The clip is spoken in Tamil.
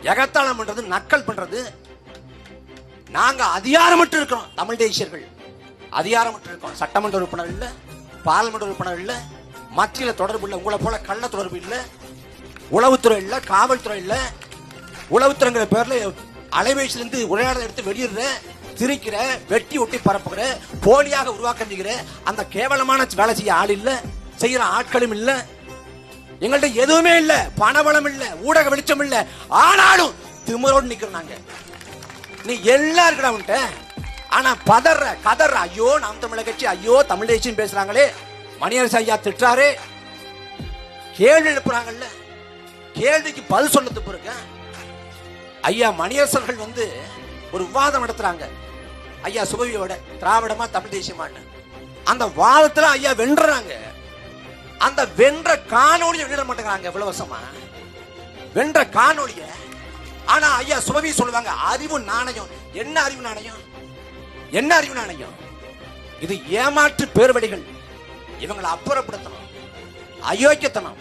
எகத்தாளம் பண்றது, நக்கல் பண்றது. நாங்க அதிகாரமற்று இருக்கிறோம். தமிழ் தேசியர்கள் அதிகாரமற்று இருக்கோம். சட்டமன்ற உறுப்பினர் இல்ல, பார்லிமெண்ட் உறுப்பினர் இல்ல, மத்தியில தொடர்பு இல்ல, உங்களை போல கள்ள தொடர்பு இல்ல, உளவுத்துறை இல்ல, காவல்துறை இல்ல. உளவுத்துறைங்கிற பேர்ல அலைபேசியிலிருந்து உரையாடல் எடுத்து வெளியிடுற, திரிக்கிற, வெட்டி ஒட்டி பரப்புகிற, போலியாக உருவாக்கிற அந்த கேவலமான வேலை செய்ய ஆள் இல்ல, செய்யற ஆட்களும் இல்ல. எங்கள்ட்ட எதுவுமே இல்ல, பணபலம் இல்ல, ஊடக வெளிச்சம் இல்ல. ஆனாலும் திமிரோடு நிக்கிறாங்க. நீ எல்லாரும் உன்ட்ட. ஆனா பதற கதற, ஐயோ நாம் தமிழர் கட்சி, ஐயோ தமிழ் தேசியம் பேசுறாங்களே, மணியரசு ஐயா திட்டாரே, கேள்வி எழுப்புறாங்கல்ல, கேள்விக்கு பதில் சொல்ல பிறகு ஐயா மணியரசர்கள் ஒரு விவாதம் நடத்துறாங்க. ஐயா சுபவியோட திராவிடமா தமிழ் தேசியமான்னு அந்த வாதத்துல ஐயா வென்றாங்க. அந்த வென்ற காணொலியை வெளியிட மாட்டேங்கிறாங்க இவ்வளவு வருஷமா, வென்ற காணொலிய. ஆனா ஐயா சுபவி சொல்லுவாங்க, அறிவு நாணயம். என்ன அறிவு நாணயம்? என்ன அறிவு நாணயம்? இது ஏமாற்று பேர்வழிகள். இவங்களை அப்புறப்படுத்தணும், அயோக்கியத்தனம்.